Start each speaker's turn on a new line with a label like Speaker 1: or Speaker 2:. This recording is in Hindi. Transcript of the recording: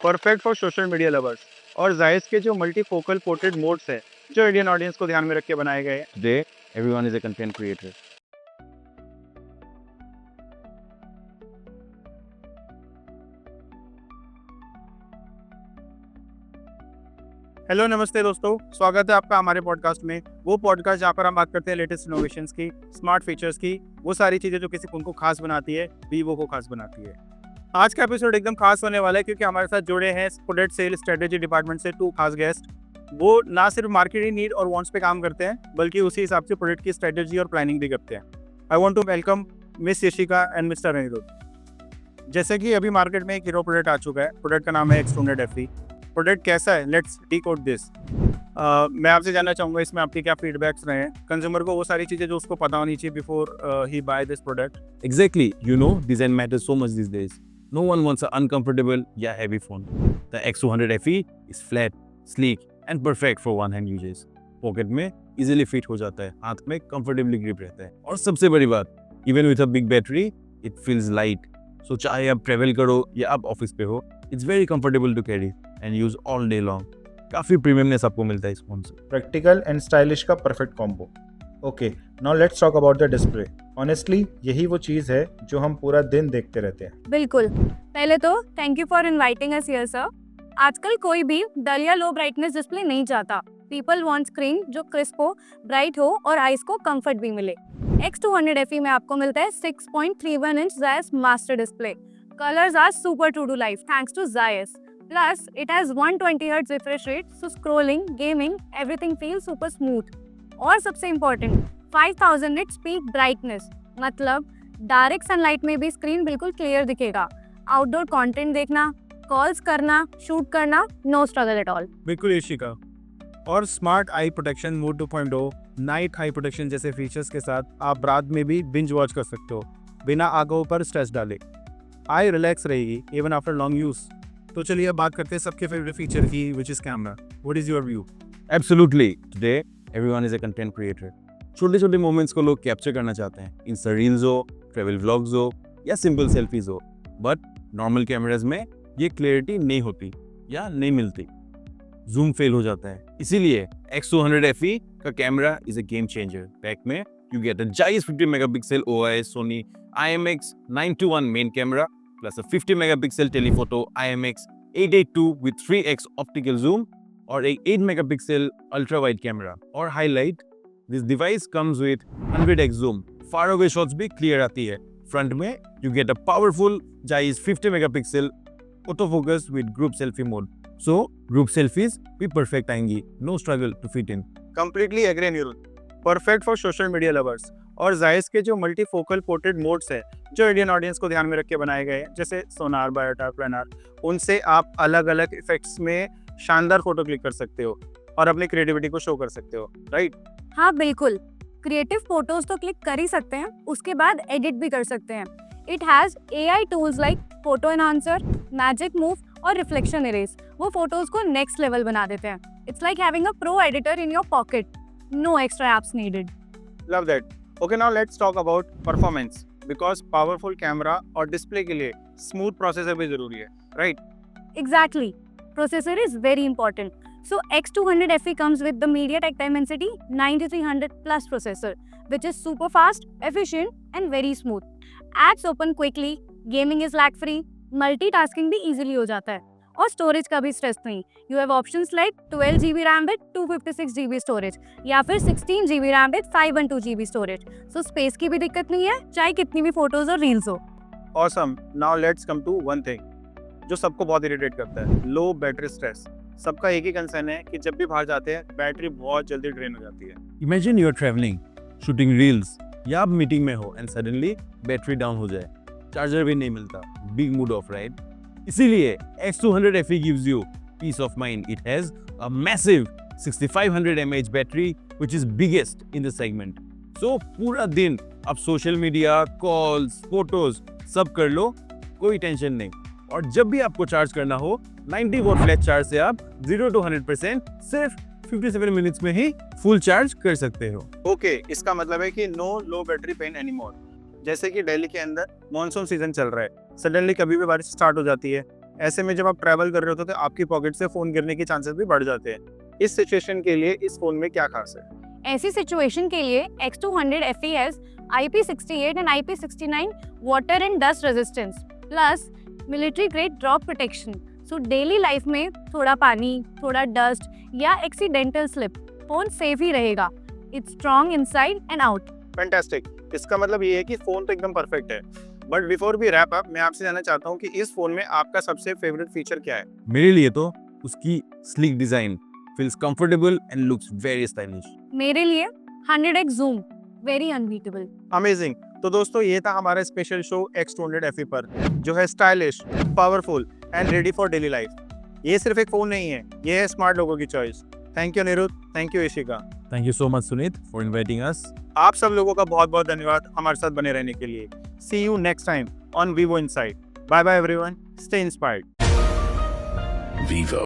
Speaker 1: Perfect for social media lovers और जायस के जो मल्टीफोकल पोर्ट्रेट मोड्स है जो इंडियन ऑडियंस को ध्यान में रख के बनाए गए हैं।
Speaker 2: Today, everyone is a content creator.
Speaker 1: Hello नमस्ते दोस्तों, स्वागत है आपका हमारे पॉडकास्ट में। वो पॉडकास्ट जहाँ पर हम बात करते हैं लेटेस्ट इनोवेशंस की, स्मार्ट फीचर्स की, वो सारी चीज़ें जो किसी फोन को खास बनाती है, वीवो को खास बनाती है। आज का एपिसोड एकदम खास होने वाला है क्योंकि हमारे साथ जुड़े हैं प्रोडक्ट सेल स्ट्रेटेजी डिपार्टमेंट से 2 खास गेस्ट। वो ना सिर्फ मार्केटिंग नीड और वांट्स पे काम करते हैं बल्कि उसी हिसाब से प्रोडक्ट की स्ट्रेटेजी और प्लानिंग भी करते हैं। I want to welcome miss Yashika and mister Aniruddh. जैसे कि अभी मार्केट में एक हीरो प्रोडक्ट आ चुका है, प्रोडक्ट का नाम है X200 FE। प्रोडक्ट कैसा है, लेट्स डिकोड दिस। मैं आपसे जानना चाहूँगा इसमें आपके क्या फीडबैक्स रहे हैं, कंज्यूमर को वो सारी चीज़ें जो उसको पता होनी चाहिए बिफोर ही buy this product.
Speaker 2: Exactly, design matters so much these days. No one wants an uncomfortable या heavy phone. The X200 FE is flat, sleek and perfect for one-hand uses. Pocket में easily fit हो जाता है, हाथ में comfortably grip रहता है। और सबसे बड़ी बात, even with a big battery, it feels light. So चाहे आप ट्रेवल करो या आप ऑफिस पे हो, it's very comfortable to carry and use all day long. काफी प्रीमियमनेस आपको मिलता है इस फोन से।
Speaker 3: प्रैक्टिकल एंड स्टाइलिश का perfect combo. Okay, now let's talk about the display. Honestly यही वो चीज़ है जो हम पूरा दिन देखते रहते हैं।
Speaker 4: बिल्कुल। पहले तो thank you for inviting us here sir. आजकल कोई भी डल या लो ब्राइटनेस डिस्प्ले नहीं चाहता। पीपल वांट स्क्रीन जो क्रिस्प हो, ब्राइट हो और आईज को कंफर्ट भी मिले। X200 FE में आपको मिलता है 6.31 inch Zeiss master display. Colours are super true to life thanks to Zeiss। Plus, it has 120 Hz refresh rate, so scrolling, gaming, everything feels super smooth. और सबसे important, 5000 nits peak brightness, मतलब डायरेक्ट सनलाइट में भी स्क्रीन बिल्कुल क्लियर दिखेगा। आउटडोर कंटेंट देखना, कॉल्स करना, शूट करना, नो स्ट्रगल एट ऑल।
Speaker 1: बिल्कुल यशिका। और smart I protection mode 2.0, night I protection जैसे फीचर्स के साथ आप रात में भी बिंज वॉच कर सकते हो बिना आंखों पर स्ट्रेस डाले। आई रिलैक्स रहेगी इवन आफ्टर लॉन्ग यूज। तो चलिए अब बात करते हैं सबके फेवरेट फीचर की, which is camera. What is your view?
Speaker 2: Absolutely, today everyone is a content creator. छोटे छोटे मोमेंट्स को लोग कैप्चर करना चाहते हैं। इंस्टा रील्स हो, ट्रेवल व्लॉग्स हो या सिंपल सेल्फीज हो, बट नॉर्मल कैमराज में ये क्लैरिटी नहीं होती या नहीं मिलती, जूम फेल हो जाता है। इसीलिए X200 FE का camera is a game changer. Back में you get a Zeiss 50 megapixel OIS Sony IMX921 main camera plus a 50 megapixel telephoto IMX 882 with 3x optical zoom और एक 8 megapixel ultra wide camera। और highlight, this device comes with 100x zoom, far away shots भी clear आती है। फ्रंट में you get a powerful Zeiss 50 megapixel autofocus with group selfie mode, so group selfies भी perfect आएंगी, no struggle to fit in।
Speaker 1: Completely agree Aniruddh. Perfect for social media lovers और जायस के जो मल्टीफोकल पोर्ट्रेट मोड्स है जो इंडियन ऑडियंस को ध्यान में रख के बनाए गए हैं, जैसे सोनार, बायोटार, प्लानर, उनसे आप अलग अलग इफेक्ट्स में शानदार फोटो क्लिक कर सकते हो और अपनी क्रिएटिविटी को शो कर सकते हो, राइट?
Speaker 4: हाँ बिल्कुल, क्रिएटिव फोटोज तो क्लिक कर ही सकते हैं, उसके बाद एडिट भी कर सकते हैं। It has AI tools like photo enhancer, magic move और रिफ्लेक्शन इरेज। वो फोटोज को नेक्स्ट लेवल बना देते हैं। It's like having a pro editor in your pocket, no extra apps needed.
Speaker 1: Love that. Okay, now let's talk about performance, because powerful camera और डिस्प्ले के लिए स्मूथ प्रोसेसर भी जरूरी है, right?
Speaker 4: Exactly. Processor is very important. So X200 FE comes with the MediaTek Dimensity 9300 Plus processor, which is super fast, efficient, and very smooth. Apps open quickly, gaming is lag-free, multitasking भी easily हो जाता है, और स्टोरेज का भी स्ट्रेस नहीं। You have options like 12 GB RAM with 256 GB storage या फिर 16 GB RAM with 512 GB storage. So space की भी दिक्कत नहीं है, चाहे कितनी भी फोटोज और रील्स हो।
Speaker 1: Awesome. Now let's come to one thing जो सबको बहुत इरिटेट करता है, लो बैटरी स्ट्रेस। सबका एक ही कंसर्न है कि जब भी बाहर जाते हैं बैटरी बहुत जल्दी ड्रेन हो जाती है।
Speaker 2: Imagine you're traveling, shooting reels या आप मीटिंग में हो and suddenly बैटरी डाउन हो जाए, चार्जर भी नहीं मिलता, big mood off, right? इसीलिए X200 FE gives you peace of mind. It has a massive 6500 mAh battery which is biggest in the segment. So पूरा दिन आप सोशल मीडिया, कॉल्स, फोटोज सब कर लो, कोई टेंशन नहीं। और जब भी आपको चार्ज करना हो 90 वॉट फ्लैश चार्ज से आप 0 to 100% सिर्फ 57 मिनट्स में ही फुल चार्ज कर सकते हो।
Speaker 1: ओके, इसका मतलब है कि नो लो बैटरी पेन एनीमोर। जैसे कि दिल्ली के अंदर मॉनसून सीजन चल रहा है, सडनली कभी भी बारिश स्टार्ट हो जाती है, ऐसे में जब आप ट्रैवल कर रहे होते हो तो आपकी पॉकेट से फोन गिरने के चांसेस भी बढ़ जाते हैं। इस सिचुएशन के लिए इस फोन में क्या खास है?
Speaker 4: ऐसी सिचुएशन के लिए X200 FE has IP68 and IP69 water and dust resistance plus military grade drop protection. So daily life में थोड़ा पानी, थोड़ा डस्ट या एक्सीडेंटल स्लिप, फोन सेफ ही रहेगा। It's strong inside and out.
Speaker 1: Fantastic. इसका मतलब ये है कि फोन तो एकदम परफेक्ट है। But before we wrap up, मैं आपसे जानना चाहता हूँ कि इस फोन में आपका सबसे फेवरेट फीचर क्या है?
Speaker 2: मेरे लिए तो उसकी sleek design feels comfortable and looks very stylish.
Speaker 4: मेरे लिए 100x zoom, very unbeatable.
Speaker 1: Amazing. तो दोस्तों ये था हमारा स्पेशल शो X200 FE पर, जो है stylish, powerful and ready for daily life. ये सिर्फ एक फोन नहीं है, ये है स्मार्ट लोगों की choice. Thank you Aniruddh, thank you Ishika.
Speaker 2: Thank you so much, Sunit, for inviting us.
Speaker 1: आप सब लोगों का बहुत बहुत धन्यवाद हमारे साथ बने रहने के लिए। See you next time on Vivo Insight. Bye bye everyone, stay inspired.
Speaker 5: Vivo.